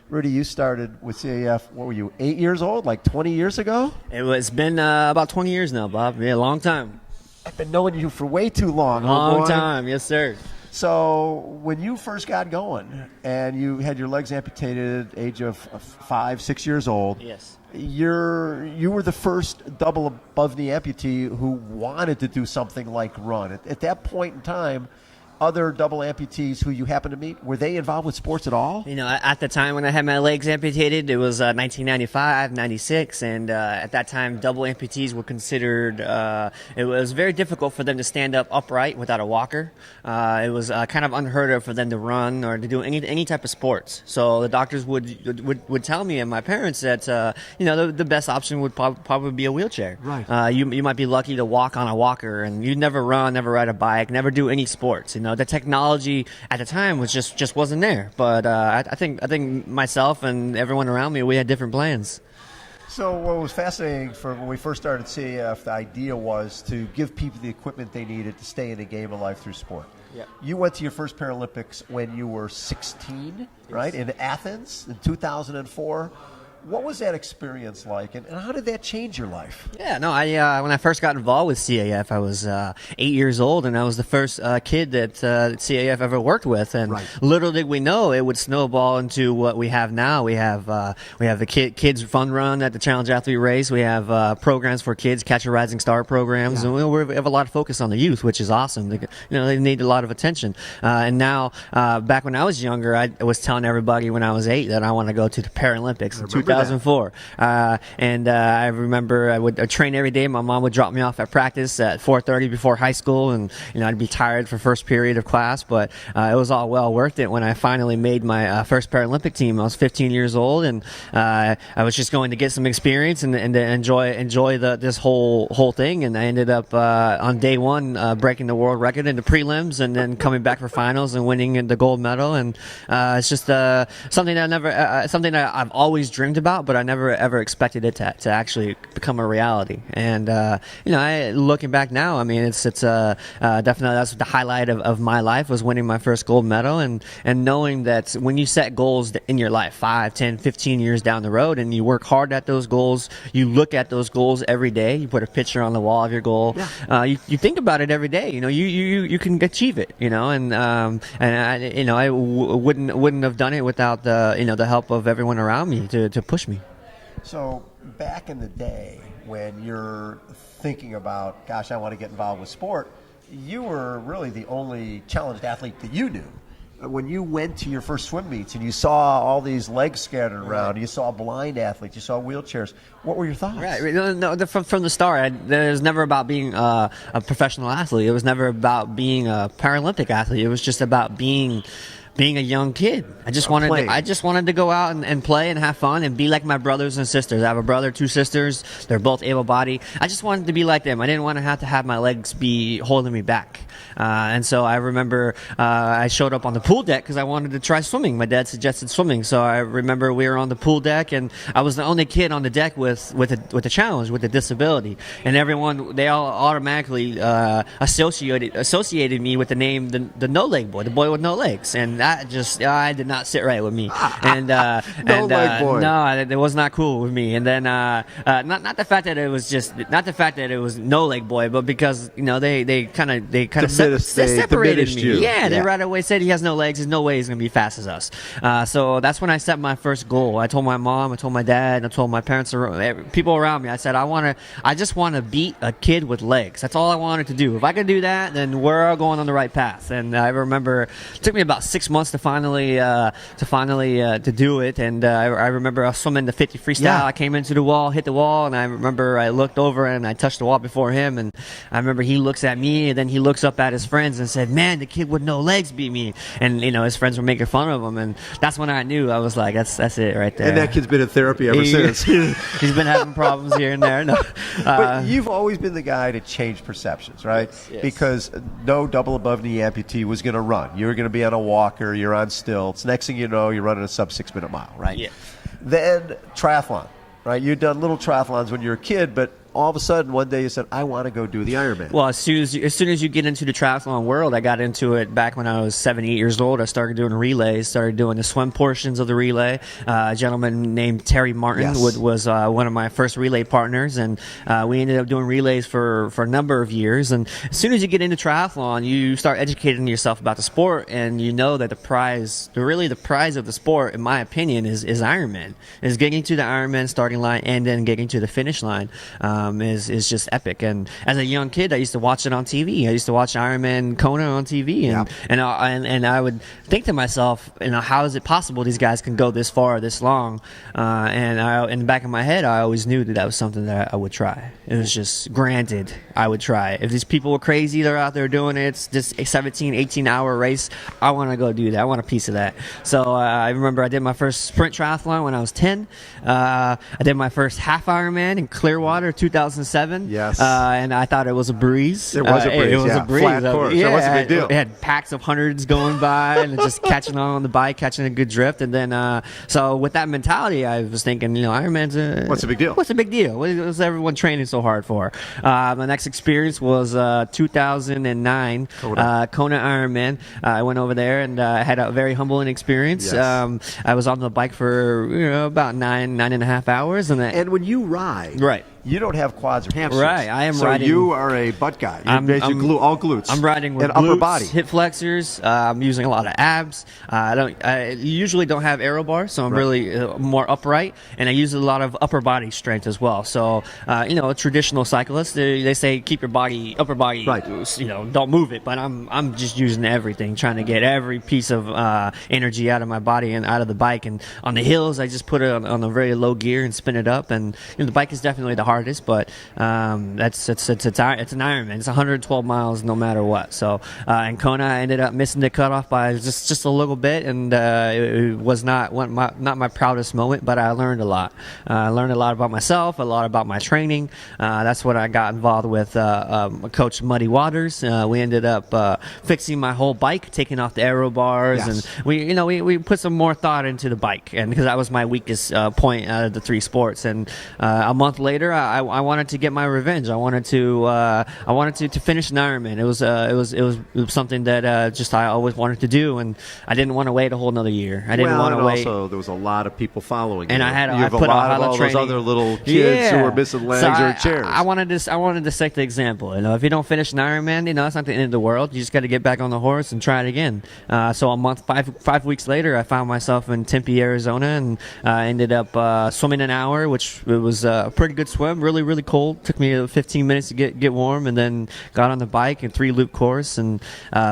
Rudy, you started with CAF, what were you, 8 years old, like 20 years ago? It's been about 20 years now, Bob. Yeah, long time. I've been knowing you for way too long. Long time, yes, sir. So when you first got going and you had your legs amputated age of 5, 6 years old, yes, you were the first double above knee amputee who wanted to do something like run. At that point in time, other double amputees who you happened to meet, were they involved with sports at all? You know, at the time when I had my legs amputated, it was 1995, 96, and at that time, double amputees were considered, it was very difficult for them to stand up upright without a walker. It was kind of unheard of for them to run or to do any type of sports. So the doctors would tell me and my parents that, the best option would probably be a wheelchair. Right. You might be lucky to walk on a walker, and you'd never run, never ride a bike, never do any sports. The technology at the time was just wasn't there. But I think myself and everyone around me, we had different plans. So what was fascinating when we first started CAF, the idea was to give people the equipment they needed to stay in the game of life through sport. Yep. You went to your first Paralympics when you were 16, right, in Athens in 2004. What was that experience like, and how did that change your life? Yeah, no, when I first got involved with CAF, I was 8 years old, and I was the first kid that CAF ever worked with. And right. Little did we know it would snowball into what we have now. We have the kids fun run at the Challenge Athlete Race. We have programs for kids, Catch a Rising Star programs, yeah. and we have a lot of focus on the youth, which is awesome. They need a lot of attention. And now, back when I was younger, I was telling everybody when I was 8 that I want to go to the Paralympics in 2004. And I remember I would train every day. My mom would drop me off at practice at 4:30 before high school, and I'd be tired for first period of class, but it was all well worth it when I finally made my first Paralympic team. I was 15 years old, and I was just going to get some experience and to enjoy this whole thing. And I ended up on day one breaking the world record in the prelims, and then coming back for finals and winning the gold medal. And it's just something that I've always dreamed about, but I never ever expected it to actually become a reality. And looking back now, I mean, it's definitely that's the highlight of my life, was winning my first gold medal, and knowing that when you set goals in your life 5, 10, 15 years down the road, and you work hard at those goals, you look at those goals every day, you put a picture on the wall of your goal, yeah. You think about it every day, you can achieve it, and I wouldn't have done it without the help of everyone around me to push me. So back in the day when you're thinking about, gosh, I want to get involved with sport, you were really the only challenged athlete that you knew. When you went to your first swim meets and you saw all these legs scattered around, you saw blind athletes, you saw wheelchairs, what were your thoughts? Right. No, from the start, it was never about being a professional athlete. It was never about being a Paralympic athlete. It was just about being a young kid. I just wanted to go out and play and have fun and be like my brothers and sisters. I have a brother, 2 sisters. They're both able-bodied. I just wanted to be like them. I didn't want to have my legs be holding me back. And so I remember I showed up on the pool deck because I wanted to try swimming. My dad suggested swimming, so I remember we were on the pool deck, and I was the only kid on the deck with a challenge, with a disability. And everyone, they all automatically associated me with the name the no leg boy, the boy with no legs, and that I did not sit right with me. And leg boy. No, it was not cool with me. And then not the fact that it was no leg boy, but because they kind of separated me. You. Yeah, they right away said he has no legs. There's no way he's gonna be as fast as us. So that's when I set my first goal. I told my mom, I told my dad, I told my parents, people around me. I said I just want to beat a kid with legs. That's all I wanted to do. If I could do that, then we're all going on the right path. And I remember it took me about 6 months to finally do it. And I remember I was swimming the 50 freestyle. Yeah. I came into the wall, hit the wall, and I remember I looked over and I touched the wall before him. And I remember he looks at me, and then he looks up at his friends and said, "Man, the kid with no legs beat me." And his friends were making fun of him, and that's when I knew. I was like, that's it right there. And that kid's been in therapy ever since. He's been having problems here and there. No. But you've always been the guy to change perceptions, right? Yes. Because no double above knee amputee was going to run. You were going to be on a walker. You're on stilts. Next thing you know, you're running a sub 6 minute mile, right? Yeah. Then triathlon, right? You'd done little triathlons when you were a kid, but all of a sudden one day you said, I want to go do the Ironman? Well, as soon as you get into the triathlon world, I got into it back when I was 7, 8 years old. I started doing relays, started doing the swim portions of the relay. A gentleman named Terry Martin was one of my first relay partners, and we ended up doing relays for a number of years. And as soon as you get into triathlon, you start educating yourself about the sport, and you know that the prize of the sport, in my opinion, is Ironman. Is getting to the Ironman starting line and then getting to the finish line is just epic. And as a young kid, I used to watch it on TV. I used to watch Ironman Kona on TV, and I would think to myself, how is it possible these guys can go this far, this long? And in the back of my head, I always knew that was something that I would try. It was just granted I would try. If these people were crazy, they're out there doing it. It's just a 17, 18-hour race. I want to go do that. I want a piece of that. So I remember I did my first sprint triathlon when I was 10. I did my first half Ironman in Clearwater, 2007. Yes. And I thought it was a breeze. It was a breeze. It was a breeze. Flat course. That wasn't a big deal. It had packs of hundreds going by and just catching on the bike, catching a good drift. And then, so with that mentality, I was thinking, Ironman's what's a big deal? What's a big deal? What is everyone training so hard for? My next experience was 2009 Kona Ironman. I went over there and had a very humbling experience. Yes. I was on the bike for about 9.5 hours, and when you ride, right. You don't have quads or hamstrings. Right, I am so riding. So you are a butt guy. You're basically all glutes. I'm riding with and glutes, upper body, hip flexors. I'm using a lot of abs. I usually don't have aero bars, so I'm really more upright, and I use a lot of upper body strength as well. So traditional cyclists they say keep your upper body, right. Don't move it. But I'm just using everything, trying to get every piece of energy out of my body and out of the bike. And on the hills, I just put it on a very low gear and spin it up. And the bike is definitely the hardest, but it's an Ironman. It's 112 miles no matter what. So in Kona, I ended up missing the cutoff by just a little bit, and it was not my proudest moment, but I learned a lot. I learned a lot about myself, a lot about my training. That's what I got involved with Coach Muddy Waters. We ended up fixing my whole bike, taking off the aero bars, and we put some more thought into the bike, and because that was my weakest point out of the three sports. And a month later, I wanted to get my revenge. I wanted to finish an Ironman. It was something that I always wanted to do, and I didn't want to wait a whole another year. I didn't want to wait. Also, there was a lot of people following, and you. I put a lot of all training. Those other little kids who were missing legs or chairs. I wanted to set the example. If you don't finish an Ironman, it's not the end of the world. You just got to get back on the horse and try it again. So a month, 5 weeks later, I found myself in Tempe, Arizona, and ended up swimming an hour, which was a pretty good swim. Really, really cold. Took me 15 minutes to get warm, and then got on the bike and 3-loop course. And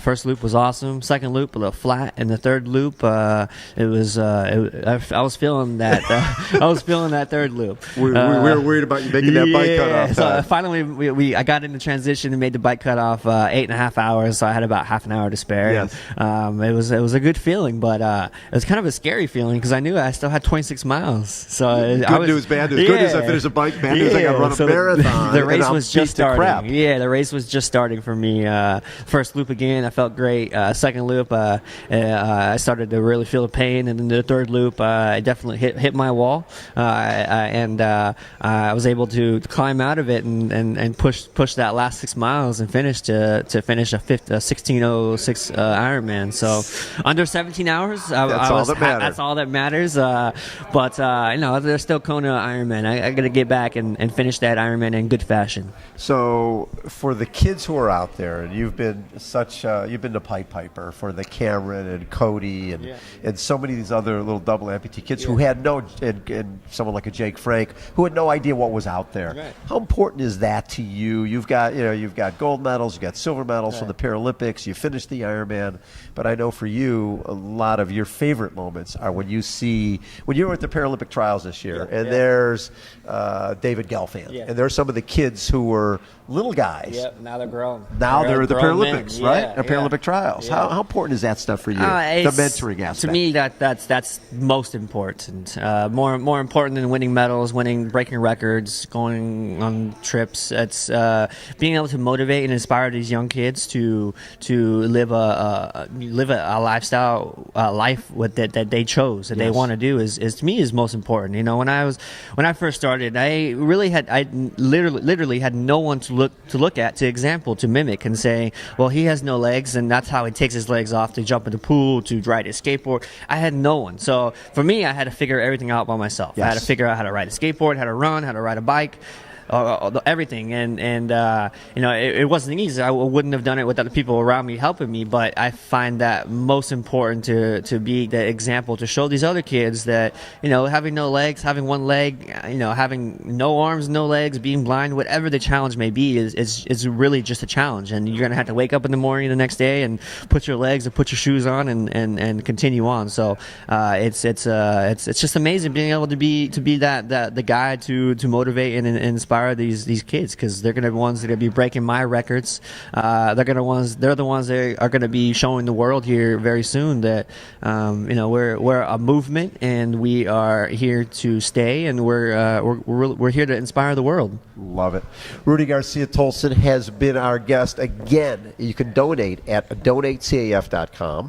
first loop was awesome. Second loop a little flat, and the third loop I was feeling that. I was feeling that third loop. We were worried about you making that bike cut off. So finally, I got into transition and made the bike cut off 8.5 hours. So I had about half an hour to spare. Yes. And, it was a good feeling, but it was kind of a scary feeling because I knew I still had 26 miles. So good news, bad news. Good news, I finished a bike. Bad news, I got to run a marathon. The race was just starting. Crap. Yeah, the race was just starting for me. First loop again, I felt great. Second loop, I started to really feel the pain, and then the third loop, I definitely hit my wall, and I was able to climb out of it and push that last 6 miles and finish a 16:06 Ironman. So under 17 hours. That's all that matters. But there's still Kona Ironman. I got to get back and finish that Ironman in good fashion. So for the kids who are out there, and you've been the Pied Piper for the Cameron and Cody and so many of these other little double amputee kids who had and someone like a Jake Frank who had no idea what was out there. Right. How important is that to you? You've got gold medals, you've got silver medals from the Paralympics, you finished the Ironman, but I know for you a lot of your favorite moments are when you were at the Paralympic trials this year, and there's David Gelfand, and there's some of the kids who were little guys. Yep, now they're grown. Now they're the grown Paralympics, men. right? Yeah, The Paralympic trials. Yeah. How important is that stuff for you? The It's- mentoring aspect. To me, that's most important. More important than winning medals, breaking records, going on trips. It's being able to motivate and inspire these young kids to live a lifestyle life that they chose, that they want to do is to me is most important. You know, when I first started, I literally had no one to look at, to example, to mimic and say, well, he has no legs and that's how he takes his legs off to jump in the pool, to ride his skateboard. I had no one. So for me, I had to figure everything out by myself. Yes. I had to figure out how to ride a skateboard, how to run, how to ride a bike. Everything, and you know, it wasn't easy. I wouldn't have done it without the people around me helping me. But I find that most important to be the example, to show these other kids that, you know, having no legs, having one leg, you know, having no arms, no legs, being blind, whatever the challenge may be, is really just a challenge. And you're gonna have to wake up in the morning the next day and put your legs and put your shoes on and continue on. So it's just amazing being able to be the guy to motivate and inspire these kids, because they're going to be ones that are going to be breaking my records. They're the ones that are going to be showing the world here very soon that you know, we're a movement and we are here to stay, and we're here to inspire the world. Love it. Rudy Garcia-Tolson has been our guest again. You can donate at donatecaf.com.